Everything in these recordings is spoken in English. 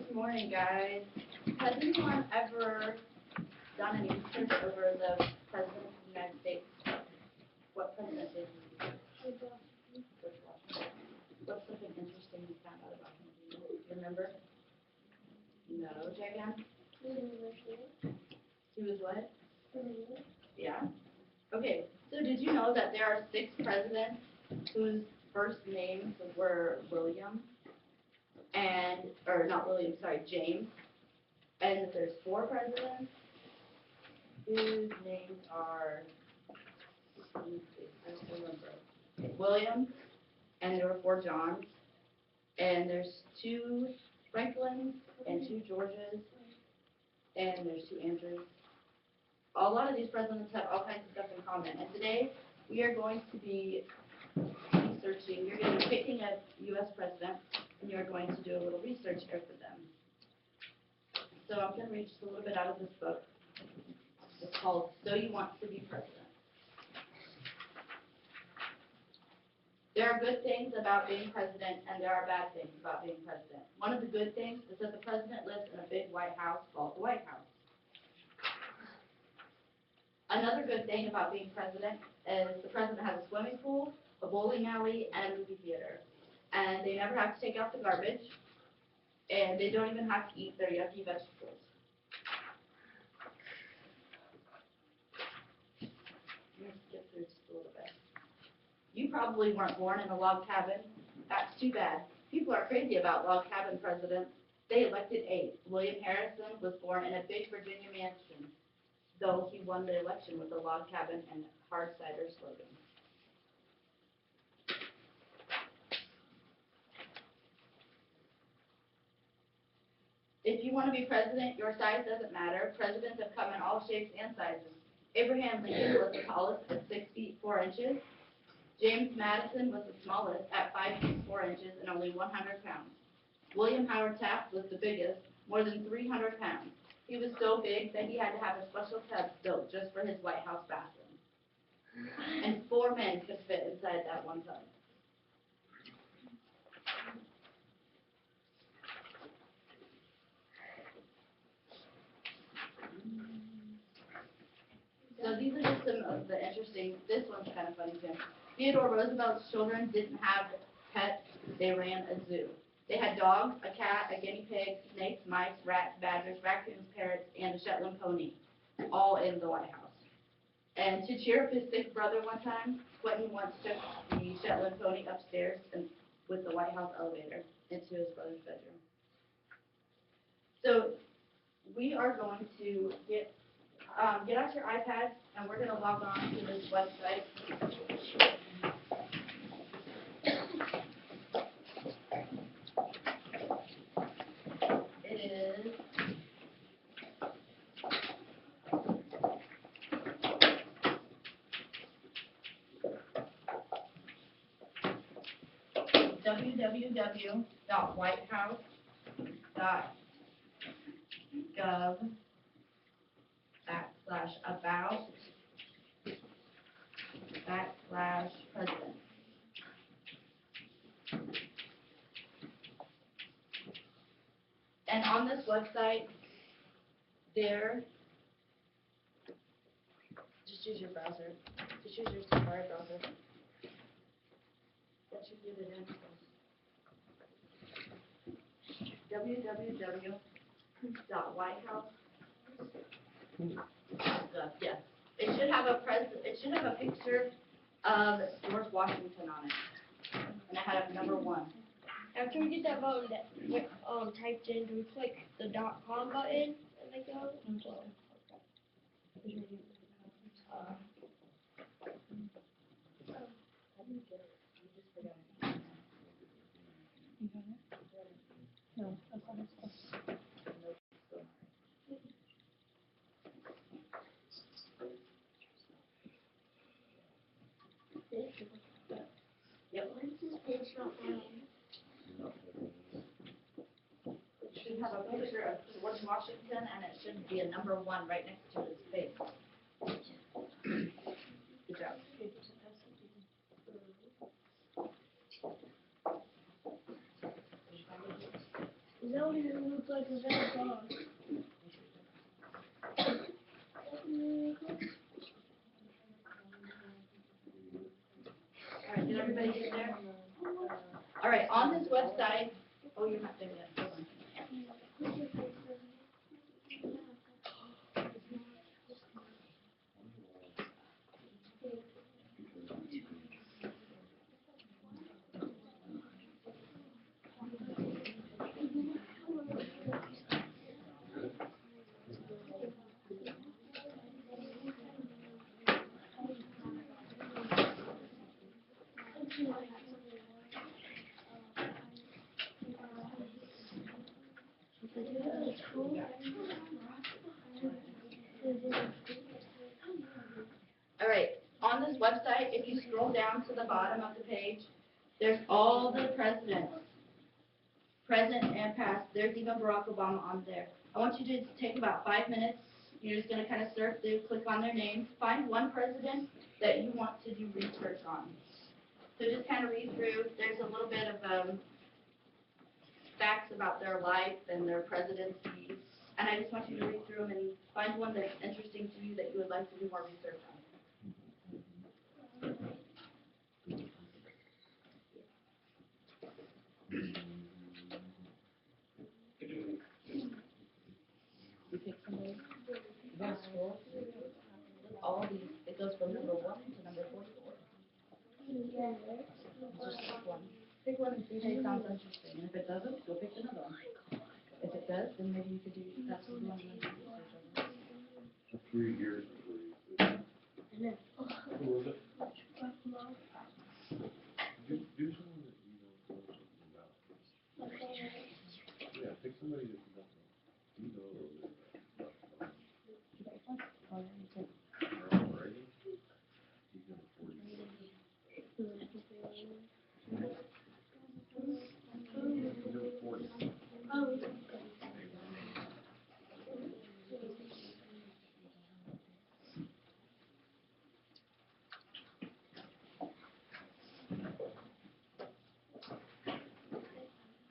Good morning, guys. Has anyone ever done any research over the President of the United States? What president did he research? George Washington. What's something interesting you found out about him? Do you remember? No, Jagan? He was what? Yeah? Okay, so did you know that there are 6 presidents whose first names were William? Or not William, sorry, James. And there's 4 presidents whose names are, let me see, I don't remember. William, and there were 4 Johns, and there's 2 Franklins, and 2 Georges, and there's 2 Andrews. A lot of these presidents have all kinds of stuff in common, and today we are going to be researching, you're going to be picking a U.S. president, and you're going to do a little research here for them. So I'm going to read just a little bit out of this book. It's called So You Want to Be President. There are good things about being president, and there are bad things about being president. One of the good things is that the president lives in a big white house called the White House. Another good thing about being president is the president has a swimming pool, a bowling alley, and a movie theater. And they never have to take out the garbage, and they don't even have to eat their yucky vegetables. Let's get through just a little bit. You probably weren't born in a log cabin. That's too bad. People are crazy about log cabin presidents. They elected 8. William Harrison was born in a big Virginia mansion, though he won the election with a log cabin and hard cider slogan. If you want to be president, your size doesn't matter. Presidents have come in all shapes and sizes. Abraham Lincoln was the tallest at 6 feet 4 inches. James Madison was the smallest at 5 feet 4 inches and only 100 pounds. William Howard Taft was the biggest, more than 300 pounds. He was so big that he had to have a special tub built just for his White House bathroom. And 4 men could fit inside that one tub. So these are just some of the interesting, this one's kind of funny too. Theodore Roosevelt's children didn't have pets, they ran a zoo. They had dogs, a cat, a guinea pig, snakes, mice, rats, badgers, raccoons, parrots, and a Shetland pony, all in the White House. And to cheer up his sick brother one time, Quentin once took the Shetland pony upstairs and with the White House elevator into his brother's bedroom. So we are going to get out your iPads, and we're going to log on to this website. It is www.whitehouse.gov/about/president. And on this website, just use your browser. Just use your Safari browser. That should get it in. www.whitehouse.gov. Yes, it should have a picture of George Washington on it, and it had a number 1. After we get that vote typed in, do we click the .com button and they go? No, that's not it. Yep. It should have a picture of George Washington, and it should be a number 1 right next to his face. Good job. That even looks like a red dog. All right, did everybody get there? All right, on this website, oh, you're not there yet. Hold on. All right, on this website, if you scroll down to the bottom of the page, there's all the presidents, present and past. There's even Barack Obama on there. I want you to take about 5 minutes. You're just going to kind of surf through, click on their names, find one president that you want to do research on. So just kind of read through. There's a little bit of facts about their life and their presidency. And I just want you to read through them and find one that's interesting to you that you would like to do more research on. You pick somebody. You want to scroll through all these. It goes from number 1 to number 44. Just pick one. Pick one and see if it sounds interesting. And if it doesn't, go pick another one. If it does, then maybe you could do that's the one you want to do research on. 3 years before you quit. Who was it? Do someone that you don't know something about. Yeah, pick somebody that you don't know. You know a little bit about. Ronald Reagan. He's in the 40s. He's in the 40s.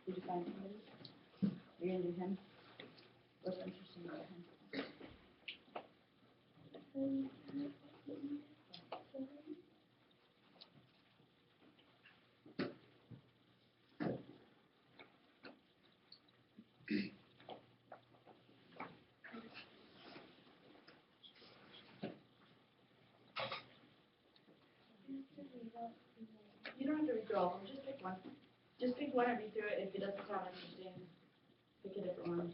Did you find somebody? You're going to do him? What's interesting about him? You don't have to read through all of them, just pick one. Just pick one and read through it. If it doesn't sound interesting, pick a different one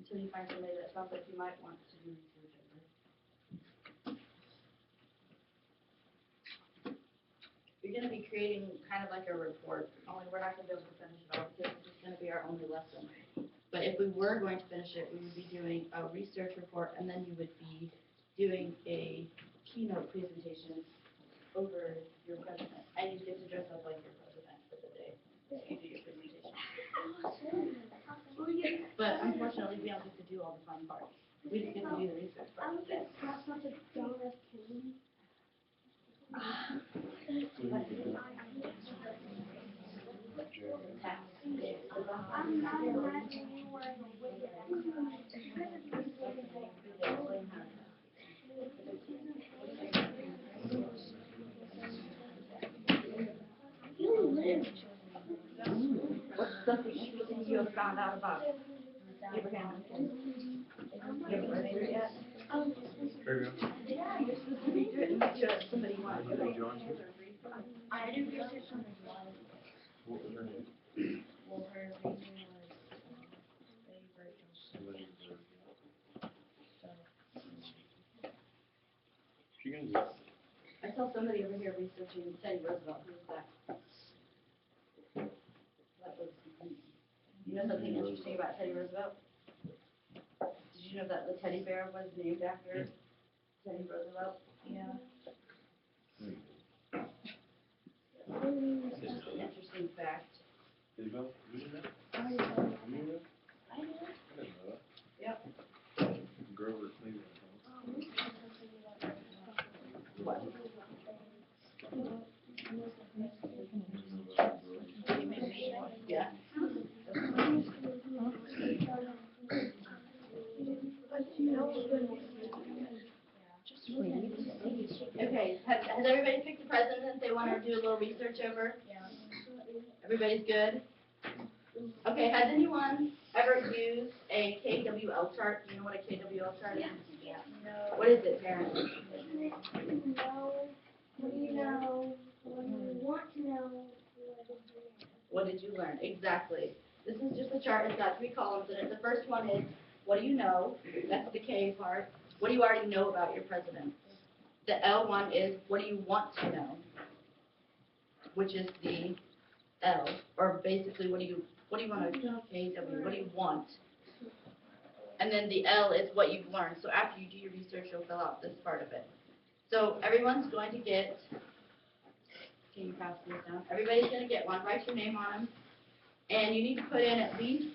until you find somebody that sounds like you might want to do research over. You're going to be creating kind of like a report, only we're not going to be able to finish it all because it's just going to be our only lesson. But if we were going to finish it, we would be doing a research report, and then you would be doing a keynote presentation over your president. And you get to dress up like your president for the day that you do your presentation. But unfortunately, we don't get to do all the fun parts. We just get to do the research part of the day. What's something interesting you have found out about Abraham Lincoln? You haven't read through it yet? Trivia. Yeah, you're supposed to read through it and make sure that somebody wants to read. I do research on his life. What was her name? Well, her reason was Lady Bird Lady Bird. So, She gonna do it? I saw somebody over here researching Teddy Roosevelt. Who was that? That was, you know something interesting about Teddy Roosevelt? Did you know that the teddy bear was named after Teddy Roosevelt? yeah. It's just an interesting fact. Isabel, you didn't know? I You didn't know? I know. I didn't know that. Yep. Grover Cleveland. What? Yeah. everybody picked the president they want to do a little research over? Yeah. Everybody's good? Okay, has anyone ever used a KWL chart? Do you know what a KWL chart is? Yeah. What is it, Karen? Know what you know, what you want to know, What did you learn? Exactly. This is just a chart. It's got 3 columns in it. The first one is, what do you know? That's the K part. What do you already know about your president? The L one is, what do you want to know? Which is the L, or basically, what do you want to, KW, what do you want? And then the L is what you've learned. So after you do your research, you'll fill out this part of it. So everyone's going to get, can you pass this down? Everybody's going to get one. Write your name on them. And you need to put in at least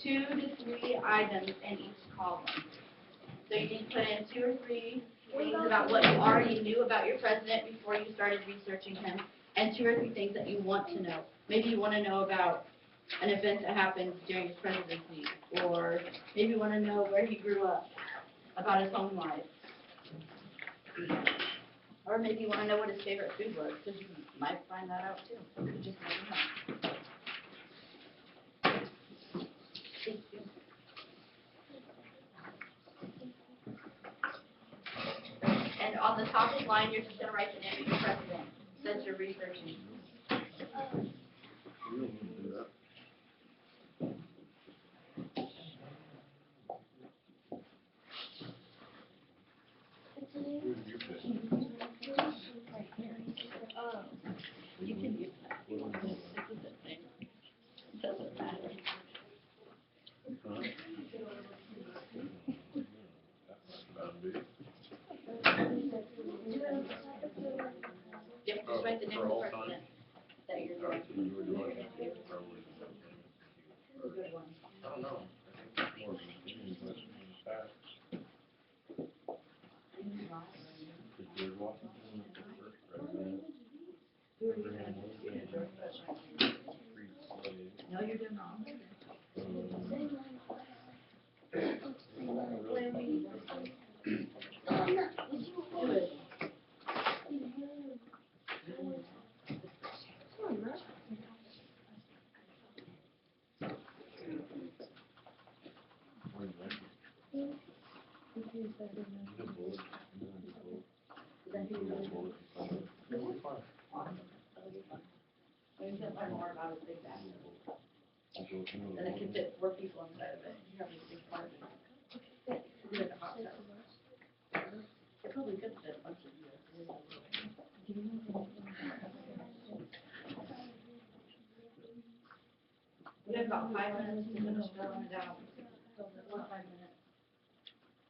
2 to 3 items in each column. So you need to put in 2 or 3 things about what you already knew about your president before you started researching him, and 2 or 3 things that you want to know. Maybe you want to know about an event that happened during his presidency, or maybe you want to know where he grew up, about his home life. Or maybe you want to know what his favorite food was, because you might find that out too. You just never know. Thank you. And on the top of the line, you're just going to write the name of your president that you're researching. We don't need to do that. Who's your pick? You can use that. This is the thing. Doesn't matter. Huh? That's not big. Yep, just write the name of the For all president that you're All right, doing. so you were doing it probably something. This is a good one. I don't know. I think it's more of an opinion question in the past. Because George Washington was the first president. Abraham Lincoln was free slave. No, you're doing wrong. Good. Where's that? You know, bullets. You know, bullets. Then who you Bullets. really awesome. That'll be fun. We can learn more about his big bag. And it can fit 4 people inside of it. You have a big part of it. It's like a hot tub. It probably could fit a bunch of you. We have about 5 minutes to finish filling it out. 4 or 5 minutes.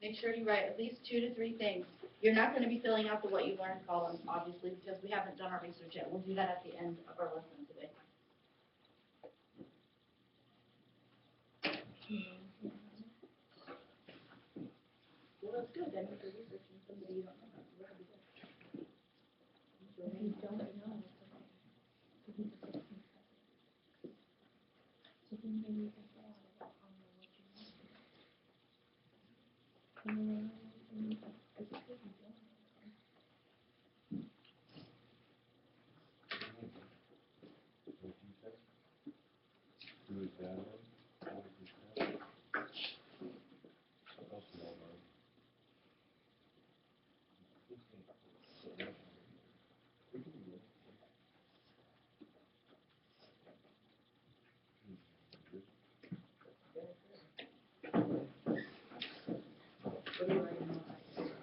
Make sure you write at least 2 to 3 things. You're not going to be filling out the what you learned column, obviously, because we haven't done our research yet. We'll do that at the end of our lesson today. Well, that's good. That means you're researching somebody you don't know. So that'll be good. If you don't know, Who is that? What is that? What else do I know? what do you already know about yourself?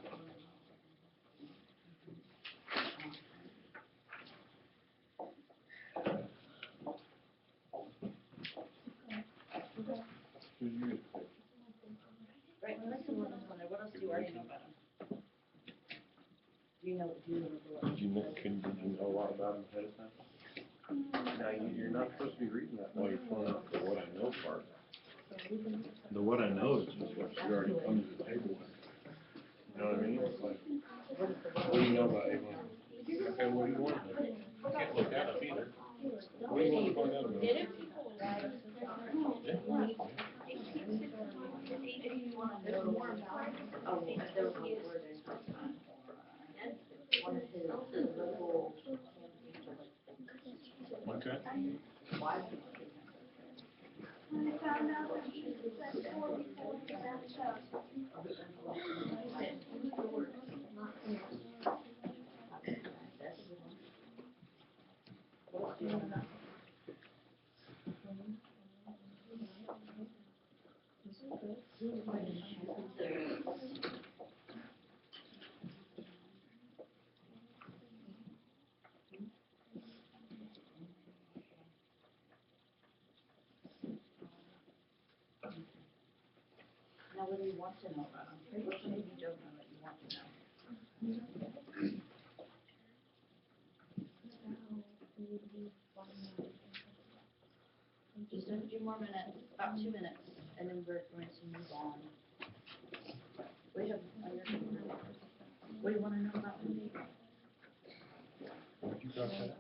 Who's your pick? Right, let's see what else on there. What else do you already know about him? Do you know what? Did you know a lot about him ahead of time? Now, you're not supposed to be reading that while you're filling out the what I know part. The what I know is just what you already come to the table with. You know what I mean? It's like, what do you know about Abraham? Okay, what do you want to know? You can't look that up either. What do you want to find out about? Did people write? Maybe you want to know more about. Oh, there was a word in one of his Now, what do you want to know about them? What maybe you don't know that you want to know? Just a few more minutes, about 2 minutes, and then we're going to move on. What do you have on your computer? What do you want to know about me? What you got there?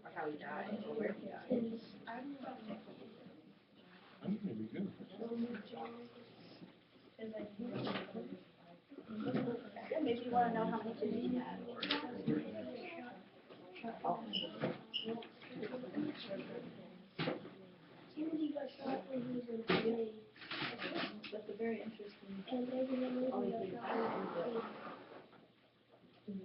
Or how he died, or where he died? I'm gonna be good. Yeah, maybe you want to know how many kids he had, or. Oh. Timothy got shot when he was in grade. That's a very interesting. And there's another one that got shot in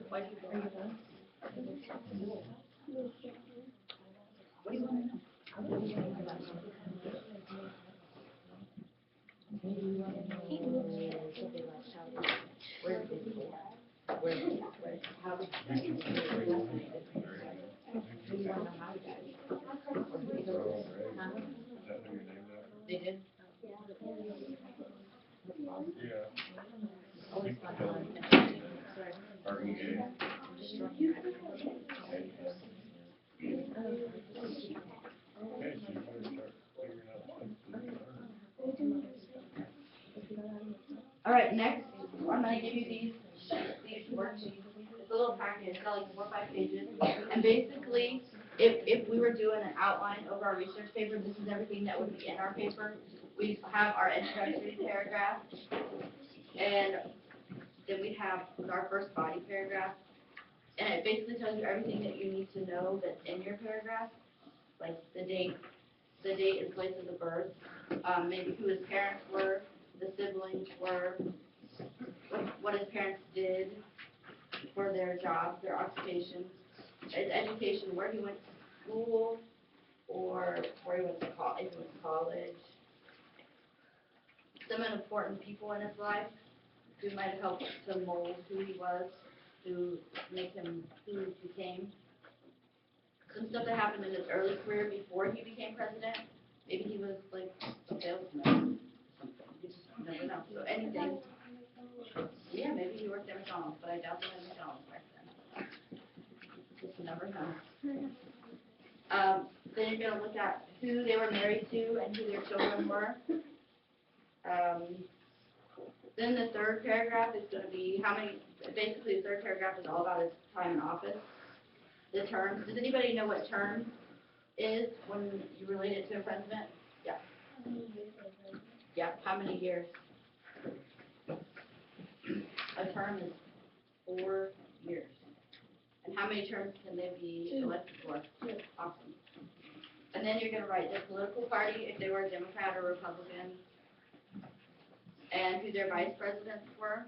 Why do you go? What do you want to know? Where did he go? Where did he go? How did he die? Do you want to know how he died? Or who he goes? Huh? They did? Yeah. Always fun. Are you gay? Okay, so you better start figuring out stuff. All right, next, I'm gonna give you these worksheets. It's a little package, it's got like 4 or 5 pages. And basically, if we were doing an outline over our research paper, this is everything that would be in our paper. We have our introductory paragraph, and then we have our first body paragraph. And it basically tells you everything that you need to know that's in your paragraph, like the date and place of the birth, maybe who his parents were, the siblings were, what his parents did for their jobs, their occupations, his education, where he went to school, or where he went to college. Some important people in his life who might have helped to mold who he was, to make him who he became. Some stuff that happened in his early career before he became president. Maybe he was like a salesman. You just never know. So anything. Yeah, maybe he worked at McDonald's, but I doubt they had McDonald's back then. Just never know. Then you're going to look at who they were married to and who their children were. Then the third paragraph is going to be basically the third paragraph is all about his time in office. The terms. Does anybody know what term is when you relate it to a president? Yeah. Yeah, how many years? A term is 4 years. And how many terms can they be elected for? 2. Awesome. And then you're going to write the political party, if they were a Democrat or Republican, and who their vice presidents were.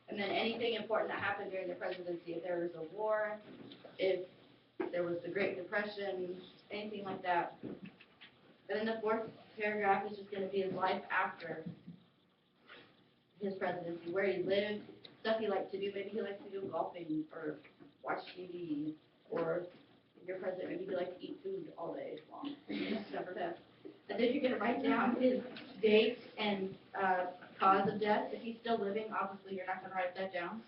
And then anything important that happened during the presidency, if there was a war, if there was the Great Depression, anything like that. And then the fourth paragraph is just going to be his life after his presidency, where he lived, stuff he liked to do. Maybe he liked to go golfing or watch TV, or if you're president, maybe he liked to eat food all day long. You just never know. And then you're going to write down his date and cause of death. If he's still living, obviously you're not going to write that down.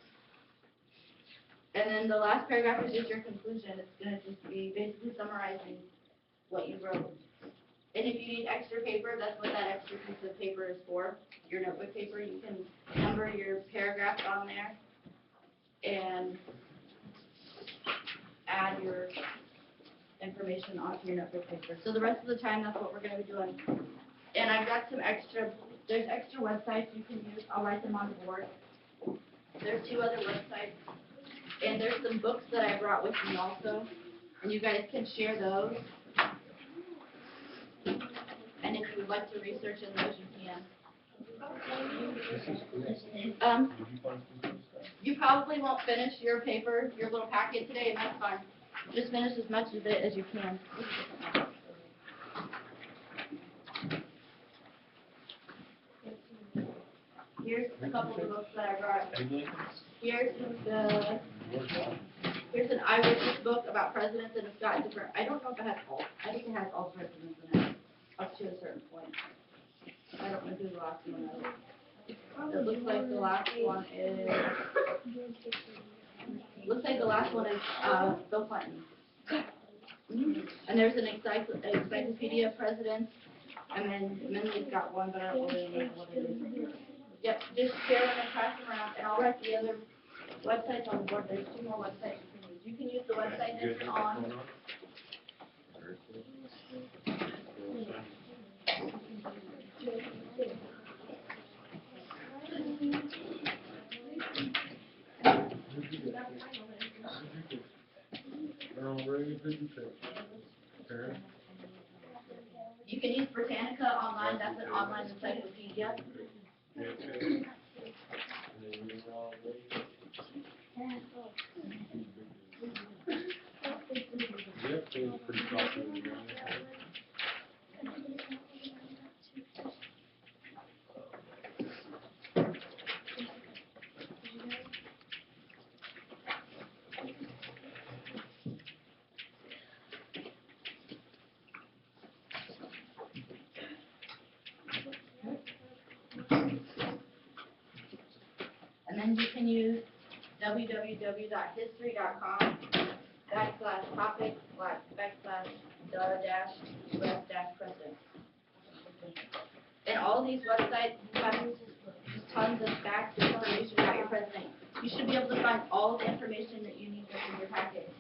And then the last paragraph is just your conclusion. It's going to just be basically summarizing what you wrote. And if you need extra paper, that's what that extra piece of paper is for, your notebook paper. You can number your paragraphs on there and add your information onto your notebook paper. So the rest of the time, that's what we're going to be doing. And I've got some extra, there's extra websites you can use. I'll write them on the board. There's 2 other websites. And there's some books that I brought with me also. And you guys can share those. And if you would like to research in those, you can. You probably won't finish your paper, your little packet today, and that's fine. Just finish as much of it as you can. Here's a couple of books that I brought. Here's an eyewitness book about presidents, and it's got different, I don't know if it has all, I think it has all presidents in it, up to a certain point. I don't know who the last one is. It looks like the last one is, Bill Clinton. And there's an encyclopedia of presidents, and then Minley's got one, but I don't really know what it is. Yep, just share them and pass them around, and I'll write the other websites on the board. There's 2 more websites you can use. You can use the website that you're on. You can use Britannica online. That's an online encyclopedia. And then you can use www.history.com/topic/the-president. And all these websites have tons of facts and information about your president. You should be able to find all the information that you need in your packet,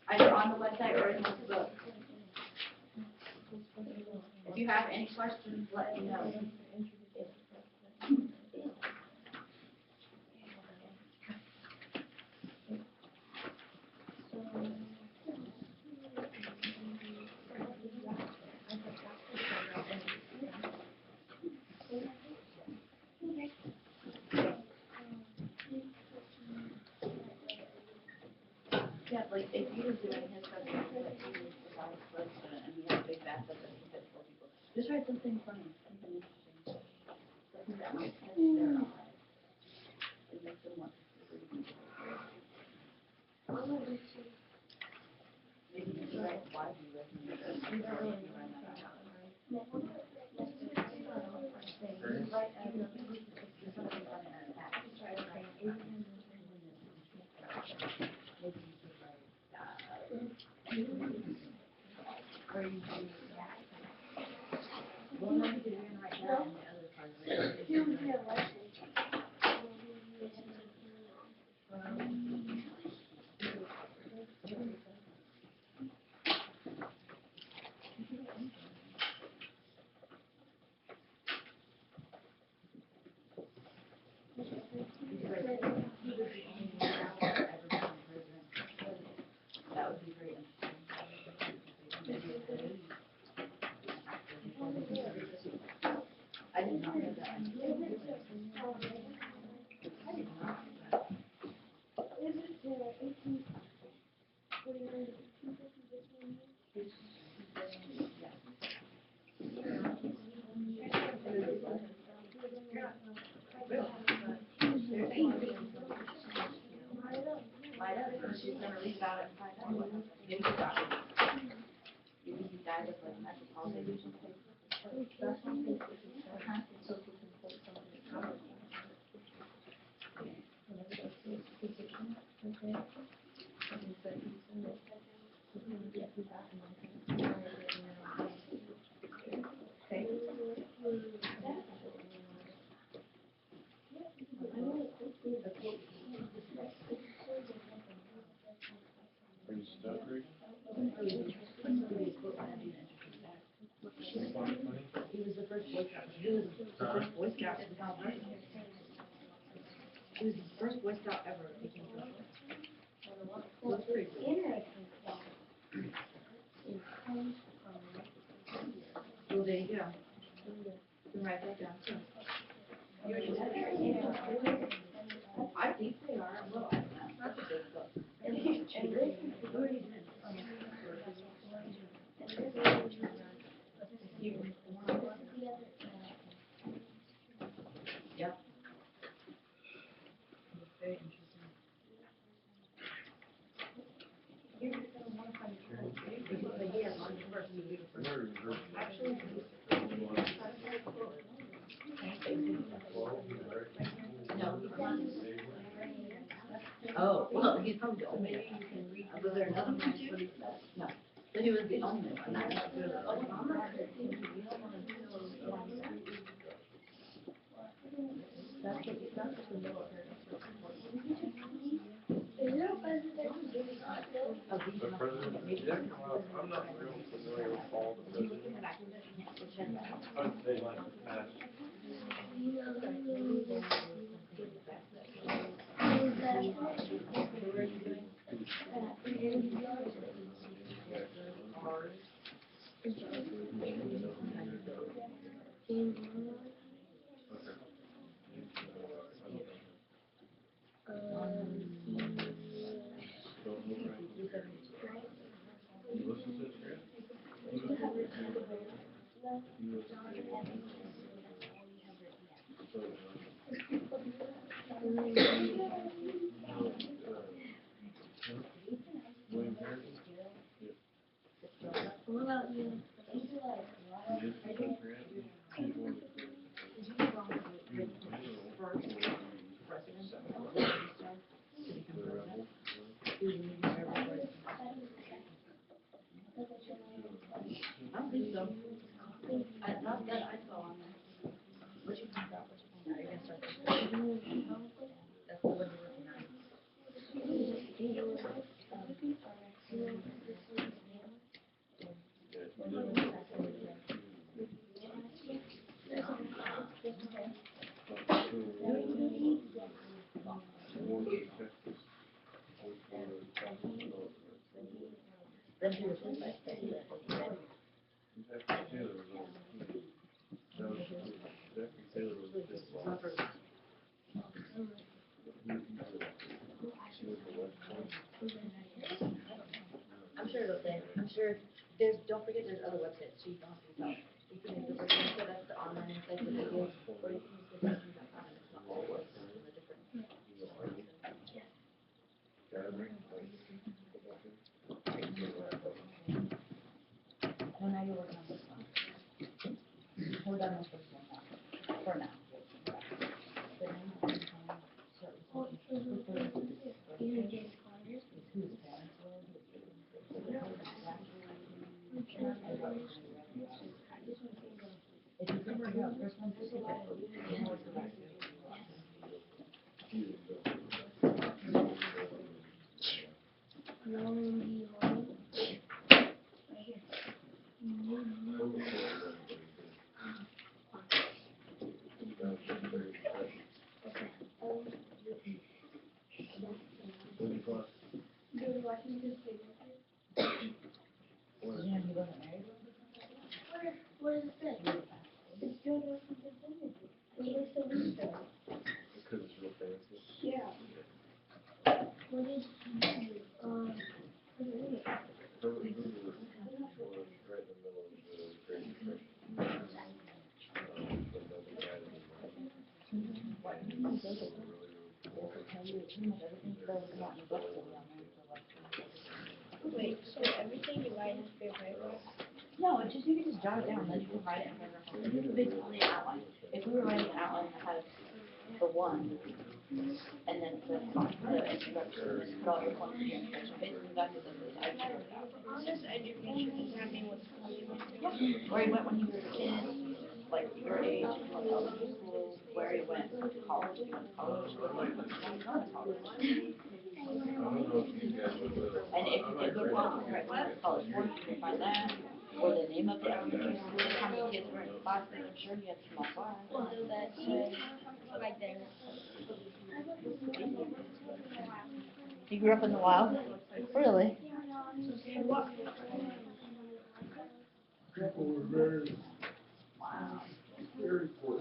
either on the website or in this book. If you have any questions, let me know. Yeah, like if you were doing his presentation, like he was the vice president and he had a big bathtub that he fed 4 people. Just write something funny, something interesting, something that might catch their eye. It makes them want to read. Maybe you should write why do you recommend this? You don't really write that out. You write something funny in an act. Or you do one of the doing right now and the other part of it. That would be very interesting. I did not know that. I did not know that. She's gonna read about it and find out what happened. You didn't stop it. You think he died of like metropolitan. was the first Boy Scout in South Africa. She was the first Boy Scout ever that became president. That's pretty cool. Well, there you go. You can write that down too. I think they are. Well, I don't know. That's a good book. Yep. Very interesting. Actually, no, he's not. Oh, well, he's probably the only one. Was there another one too? No. So he was the only one. The president, yeah, well, I'm not real familiar with all the presidents. I would say like the past. You listen to this, Grant? William Harrison? What about you? He is the first Grant. He's one of the I don't think so. Not that I saw on there. What you find out? Are you gonna start this? That's the one you're working on. Then he was just like, I'm sure it'll say, I'm sure there's, don't forget there's other websites, so you don't have to yourself. You can use the Webcam, so that's the online encyclopedia, or you can use the Webcam.com, and it's not all words from the different stories. Well, now you're working on this one. We're done with this one now, for now. But now you're working on certain whose parents were, if you can figure out first one, just skip it. You know what's the rest. Yeah, he wasn't married. What is this? It's doing something funny. It looks so weird. Because it's real fancy. Yeah. What is, what is it? Herbert Hoover was right in the middle of the Great Depression. But nobody had it anymore. Wait, so everything you write has to be a paragraph? No, it's just, you can just jot it down, then you can write it in paragraph. This is basically an outline. If we were writing an outline that has the one, and then the introduction, and put all your points of your introduction, basically that's what this is, I just wrote it out. This education, does that mean what school you went to? Yeah, where he went when he was a kid, like your age, like elementary school, where he went to college, if he went to college, or like when he was going to college. I don't know if you guys went to. And if you did go to college, right, college sports, you can find that, or the name came up to elementary school, how many kids were in the class, and I'm sure he had small class. Well, so that's right there. You grew up in the wild? Really? People were very, very poor.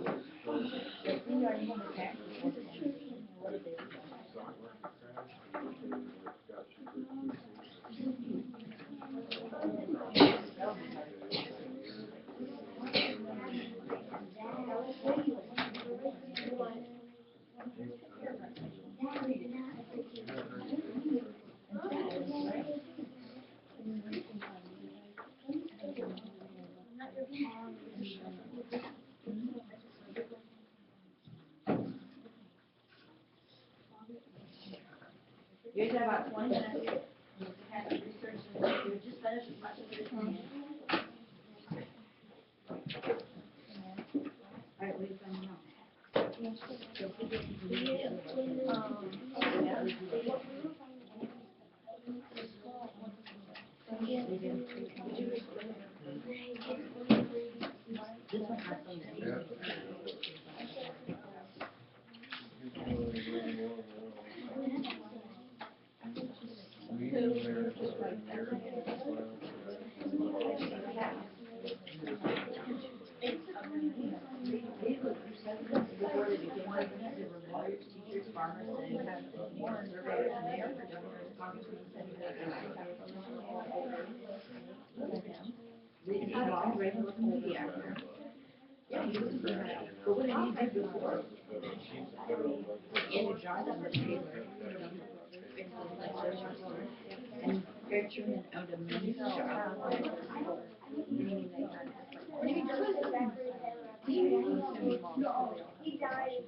You guys have about 20 minutes to kind of research and do, just finish as much as you can. Alright, what are you finding out? This one has some. Before they became president, they were lawyers, teachers, farmers, and surveyors, mayors, governors, congressmen, senators, and Ronald Reagan was a movie actor. Yeah, he was, but what did he do before? Andrew Johnson was Taylor, and Harry Truman owned a mini shop. Meaning they had. He died.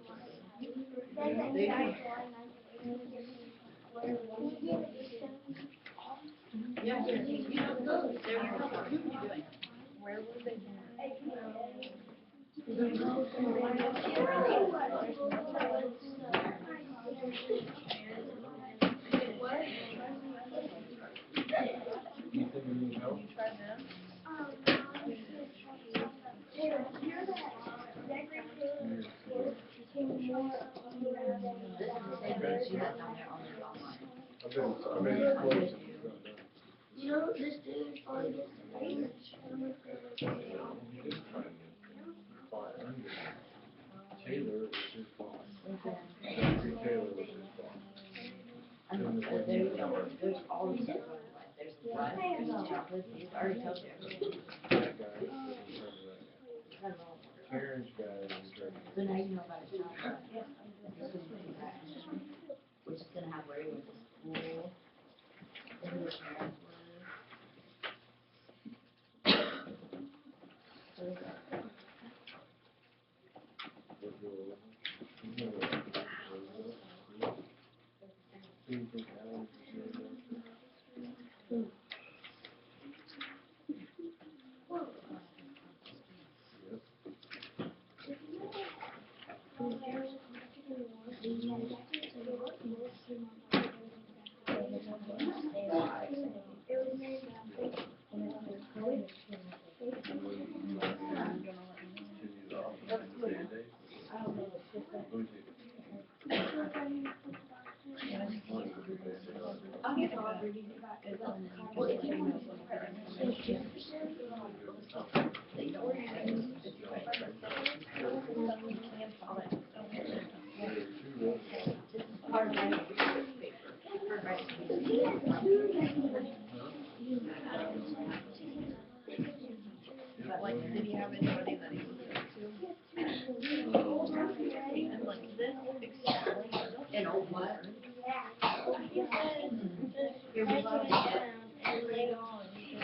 Yeah, here, you know, they're in trouble. What are you doing? Where were they? Anything you need help? She has down there on their online. I've been close. You know, this dude probably gets the name. Taylor was his boss. Jeffrey Taylor was his boss. I mean, there you go, there's all the stuff on his life, there's his life, there's his childhood, he's already told you everything. That guy was in charge of that guy. Karen's guy was in charge of So now you know about his childhood. Which is gonna have where he went to school, and who his parents were. Like, did he have anybody that he looked up to? And like this excelling. And old what? He said, Here we go. and later on, You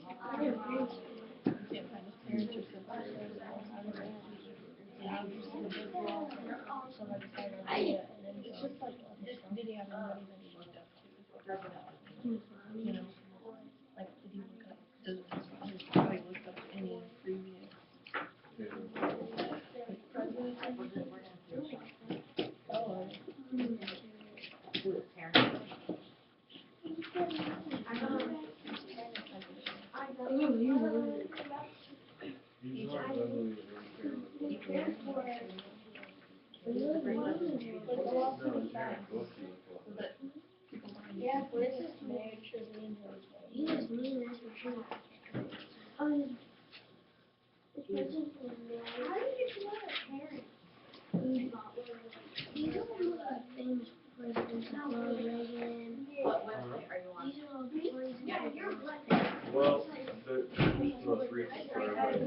can't find his parents or sisters. And he used to live well, somebody's had an idea, and then it's just like, did he have anybody that he looked up to? You know, like, did he look up, does how he looked up to any previous president? Oh, Who his parents were. He's not ugly, really fair. Really? No, he's not supposed to look like. Yeah, but it's just married to me. He is mean, that's for sure. Oh, his president was how did you get your parents? These are all the famous presidents, Ronald Reagan. What website are you on? These are all the crazy people. Well, the most recent for everybody.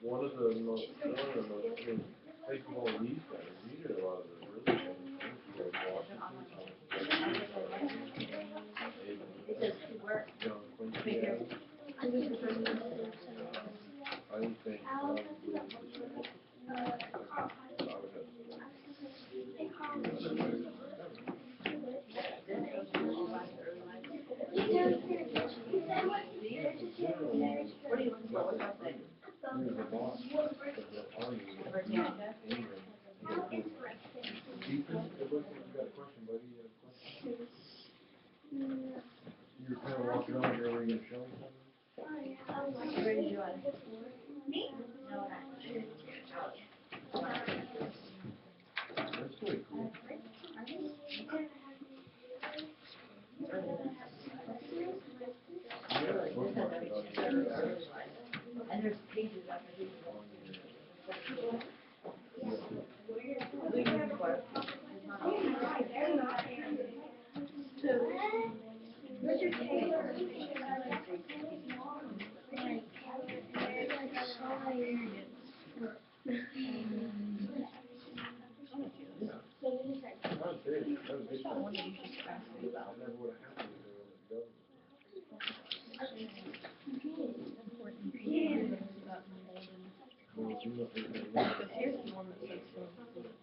One of the most, I mean, think of all these guys, these are a lot of the really famous people, like Washington, It says where, John Quincy Adams. I would think probably the second. I would what do you looking for? What website? he was a boss of the army in England. Ethan, it looks like you got a question, buddy. You got a question? You were kind of walking over here. Were you gonna show me something? Where did you want? Me? No, not. That's really cool. Yeah, bookmark it on your And there's pages after these. Richard Taylor. That was big. That was big. One that you should ask me about. That never would have happened if they were But here's the one that says so influence.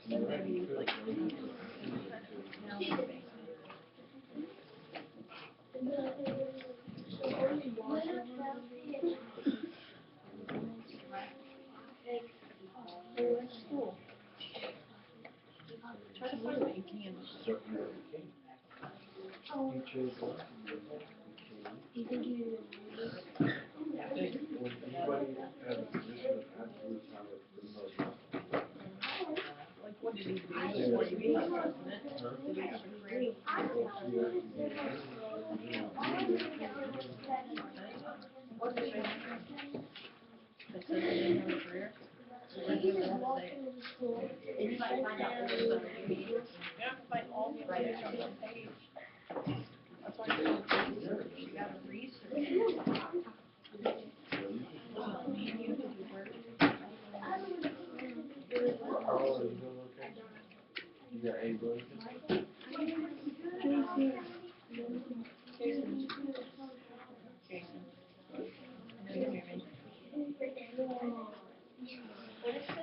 Maybe like now in the basement. School. Try to find what you can. So you were the king. He chose what? Do you think you When anybody has a position of absolute power, the most. Like, what did he do before he became president? Did he have a career? What's your favorite? That says he didn't have a career? He just walked into the school And you might find out there's other meetings. You have to find all the information on one page. That's why you're so research. You gotta research. Me and you could do work. Oh, you doing okay? You got A blanket? Jason. Jason. I know you hear me. What it says?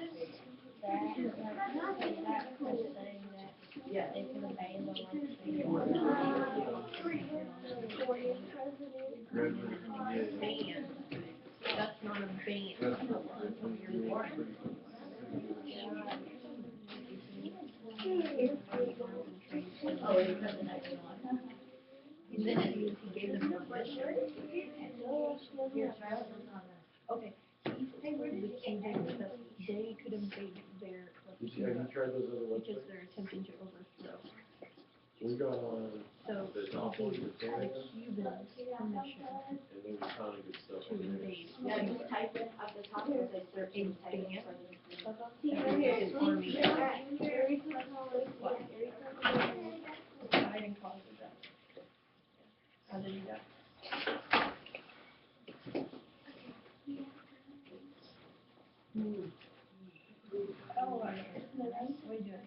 That, like, that was saying that Yeah. they could have banned the like ban. That's not a ban. That's not right. You're right. Oh, you cut the next one. And then he gave them permission. Here, try out this on there. Okay. They could invade their, Have you tried those other because websites? they're attempting to overthrow. We got So, the awful the Canada, Cubans permission and there's a ton of good stuff to on there. invade. Yeah, you type it at the top where they search and type it. Everything army. What? Hiding causes that. How did you die? Oh, what are you doing?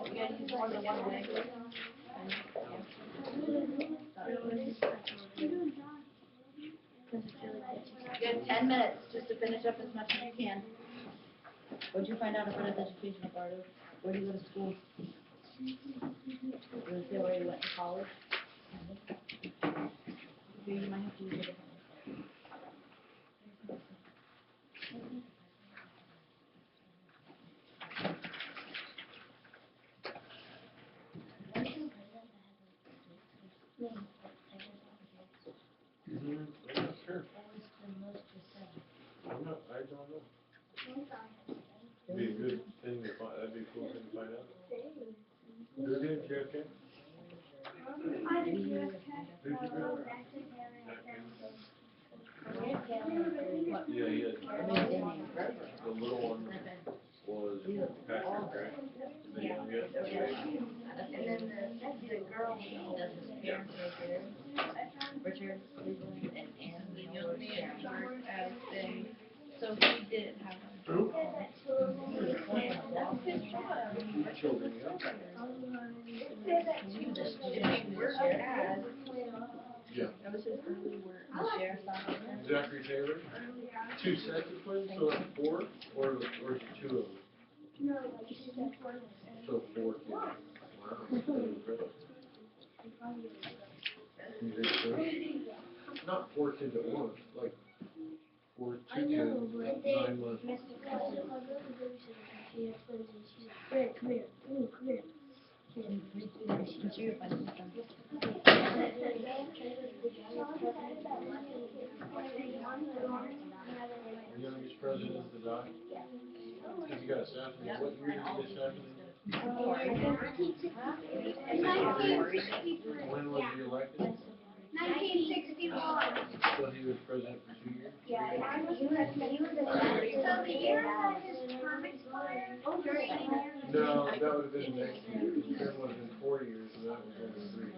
You gotta use more than one language. You have 10 minutes just to finish up as much as you can. What'd you find out about his educational part of? Where did you go to school? Did it say where you went to college? You might have to use a different one. I'm not sure. I don't know. Be a good thing to find, that'd be a cool thing to find out. Who did JFK? I did Webcam. Who'd you go with? Yeah, he had, the little one was Patrick, right? The youngest. And then the girl, Richard, Cleveland, and the young man who worked as so he did have Who? Children, yeah. Yeah. That was his early work, the sheriff's office. Zachary Taylor? 2 sets of twins, so it's 4, or is it 2 of them? No, like she's in fourth. So 4 kids. Wow. Not 4 kids at once, like 4, 2 kids, 9 months. My brother babysitter, she had twins, and she's like, Fred, come here. Ooh, come here. The youngest president to die? Because he got assassinated. What year did he get assassinated? When was he elected? 1961. So he was president for 2 years? Yeah, he was a so the year that his term expired, No, that would have been next year. His term would have been 4 years, and that was only 3.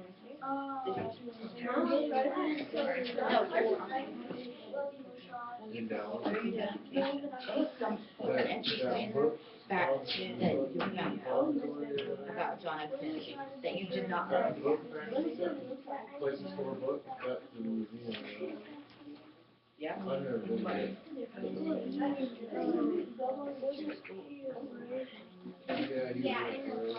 In Dallas. That book. fact that you found out about John F. Kennedy that you did not know. That book factory, that place to store books, that's the museum. Yeah. I've never been there. Yeah, he was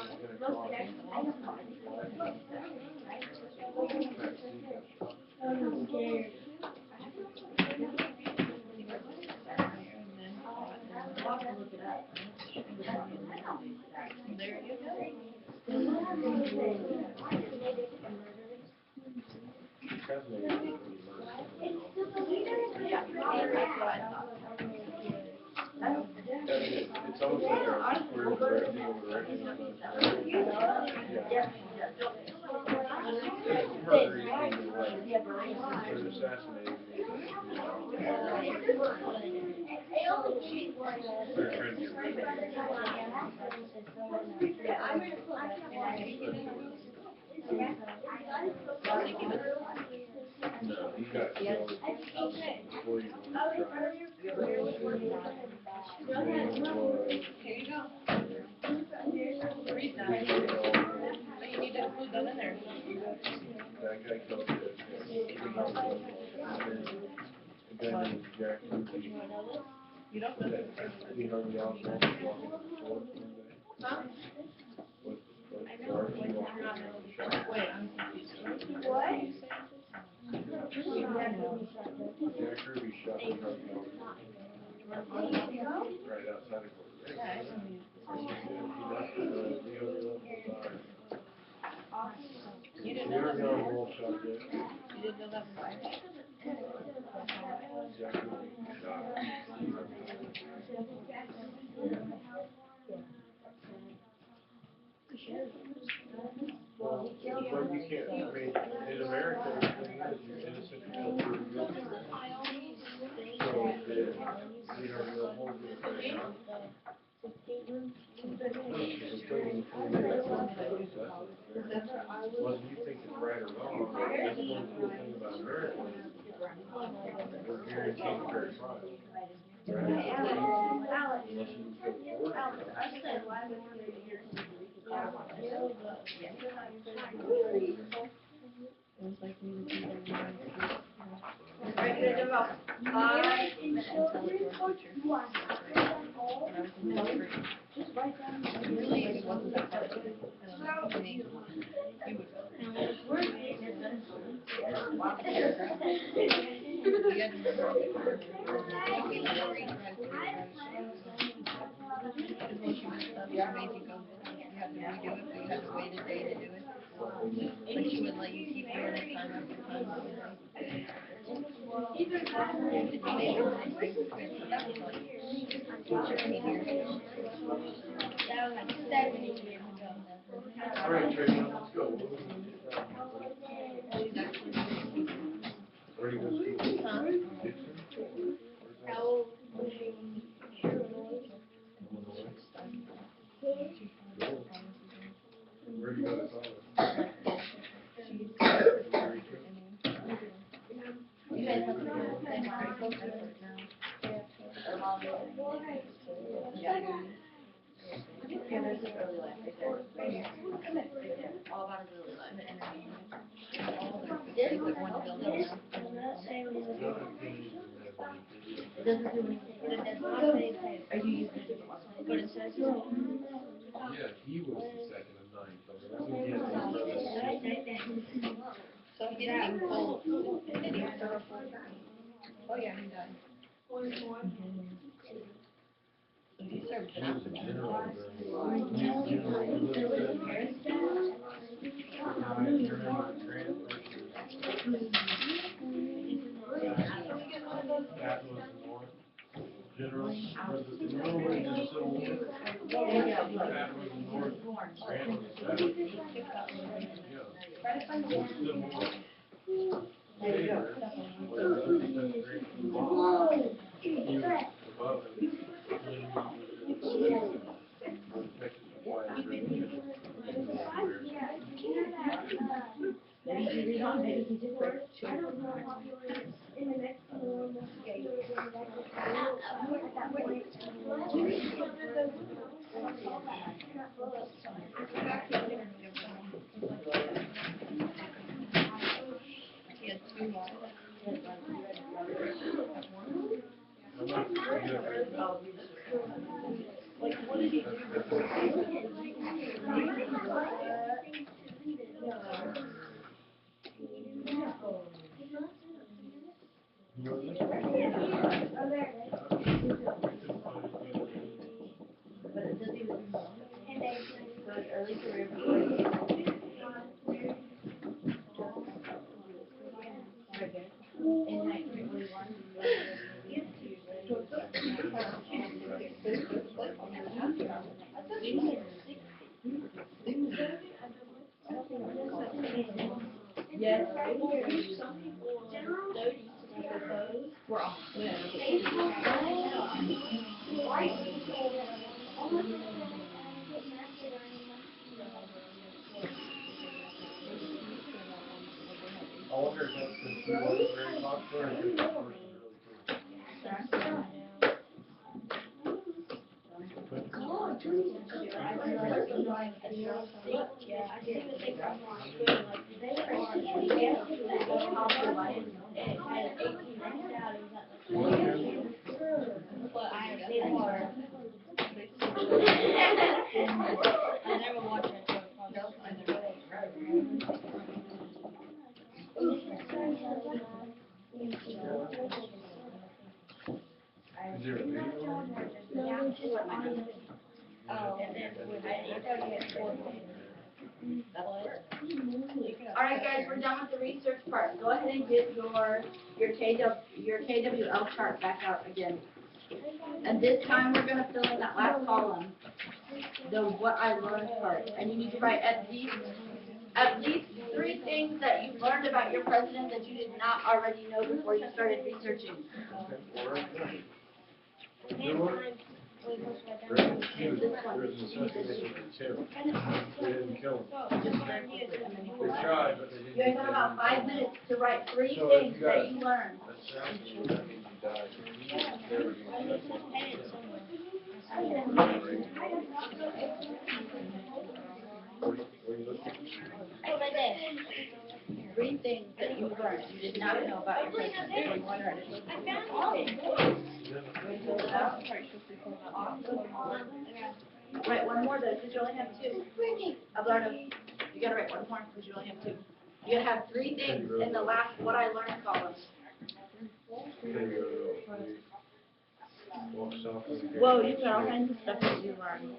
There you go. It's almost like a square directing over directing. Murder equals what? There's assassinated. They're trying to get rid of No, he got killed before he was tried. His name was. You need to include that in there. That guy killed him. A guy named Jack Ruby. You don't know. He hung the off walking with a sword one day. With guards and walking around the shop. Wait, I'm confused. What? Jack Ruby shot and hung the off right outside of court. Yeah, I know who you. You didn't know that. World shot dead. You didn't know that before. Jack Ruby shot. Well, but you can't, I mean, in America, the thing is, you're innocent until proven guilty, right? So, did Leonard Real hold you to that? Whether you think it's right or wrong, that's one cool thing about America. We're guaranteed a fair trial. Right? Unless you go to court. It was like we would be there in Ready to go about 5 minutes. Really, it wasn't that hard. I don't know. top paragraph. You had to memorize it. Walking on the street, right through the road. Because once you messed up, she made you go, you had to redo it, but you had to wait a day to do it. Like she wouldn't let you keep doing it time after time after day. You had to do it really quick, but that was like 16 years ago. That was like 7 years ago. All right, Tracy, let's go. She's actually really cute. Where do you go to school? Huh? Dixon? How old was she? Where do you go to college? You guys have to do the same high school or no? Yeah. Here, there's his early life right there. Right here. Right there. All about his early life. This one building now. It doesn't do anything. Are you using it? But it says Yeah, he was the second of nine, so that's what he had. so he didn't even pull. Did he start? Oh yeah, he died. So he served He was a enough. general during the war. You know, he lived you're in my transfer. That was the North. General, was it the North was in the Civil War? That was the North. Grant was the South. Yeah. Civil War. There you go. Was 37th grade from law. He was above it. Maybe he read on, maybe he did break the chair. He had 2 lives. Like, what did he do before he But it does even but early career before he right there. In 1941, yes, we're off. I wonder if that's because she wasn't very popular and the person really cool. But I have seen her. I never watched that show. Is there a video on it? Alright guys, we're done with the research part. Go ahead and get your KWL chart back out again. And this time we're gonna fill in that last column, the what I learned part. And you need to write at least 3 things that you learned about your president that you did not already know before you started researching. There's an assassination attempt. They didn't kill him. They tried, but they didn't. You guys have about 5 minutes to write 3 So if things you got that you learned. assassinated, that means you died. Where you looking? 3 things that you learned you did not know about your president before you started. Write one more though, because you only have 2. Alberto, you gotta write one more because you only have 2. You gotta have 3 things in the last what I learned column. Whoa, you've got all kinds of stuff that you learned.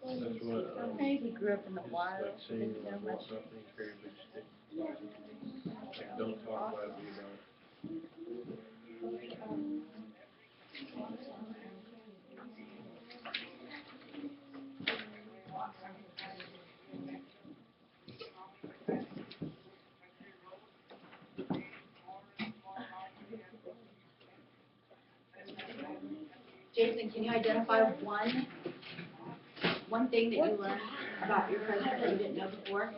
That's what, He grew up in the wild. like saying, Didn't know walk much. up and carry a big stick. Like, don't talk loudly about it. Jason, can you identify one thing that you learned about your president that you didn't know before?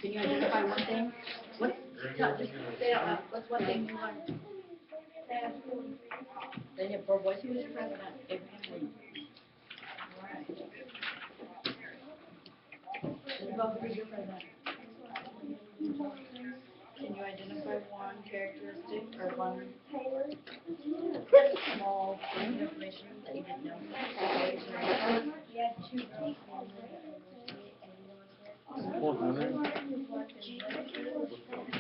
Can you identify one thing? What's, just say it out loud. What's one thing you learned? Then you have 4 boys. Who's your president? Abraham Lincoln. Both who's your president? Can you identify one characteristic or one small point of information that you didn't know? Well,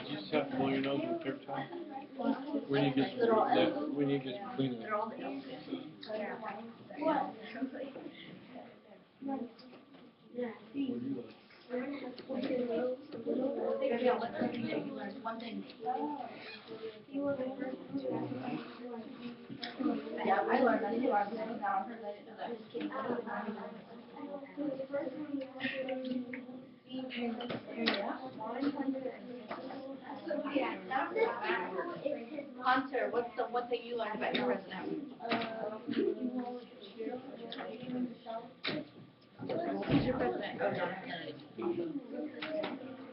you just have to blow your nose with every time. When you get clean. They're all the L's. Yeah, what's the thing that you learned? One thing. Yeah, I learned that too. I was saying now, I heard that I didn't know that. Hunter, what's the one thing you learned about your president? Who's your president? Oh, John F. Kennedy.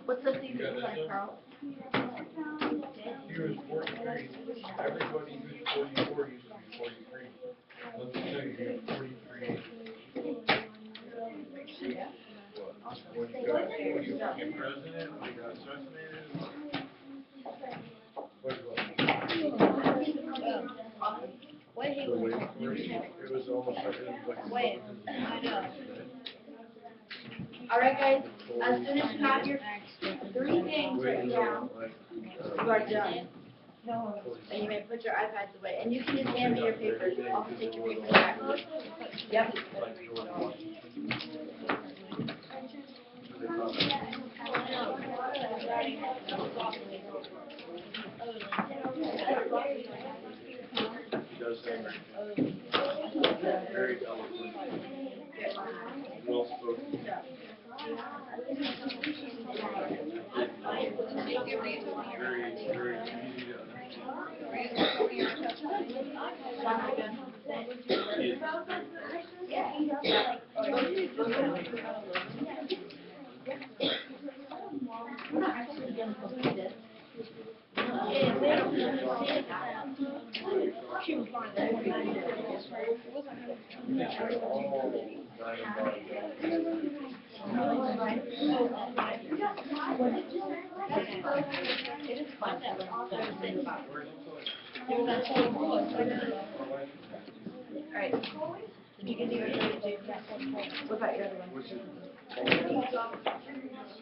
What's the thing that you learned, Carl? He was 43. Everybody who's 44 used to be 43. Let me tell you, he was 43. When you became president, when you got assassinated. What he The was. wait for it was almost like it was like Wait, I know. All right, guys. As soon as you have your 3 things written down, you are done. And you may put your iPads away. And you can just hand me your papers. I'll take your papers back. Yep. He does have very eloquent, well spoken. Very easy to understand. He is. We're not actually going to complete this. It is fun to learn certain things about words. Alright. Did you get the other one too? What about your other one?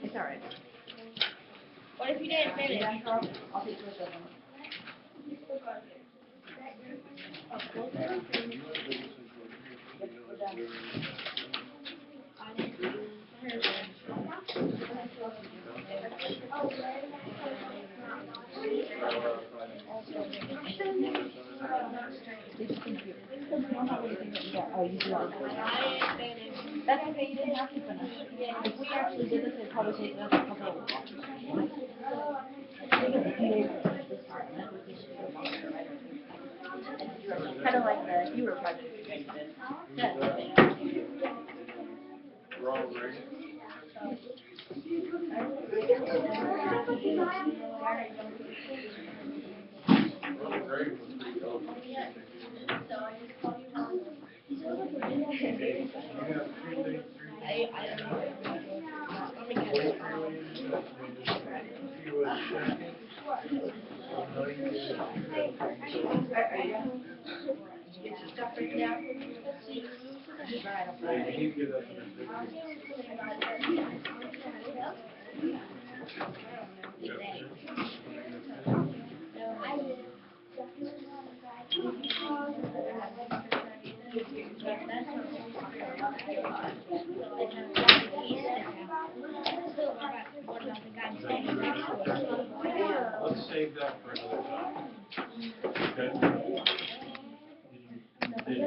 It's alright. What if you didn't finish? I'll take yours other one. Oh, you do not. That's okay, you didn't have to finish. If we actually did this, it'd probably take us a couple of kind of like the Hero project you guys did. Ronald Reagan. Ronald Reagan was pretty eloquent. Hey, you need to get that to the Let's save that for another time.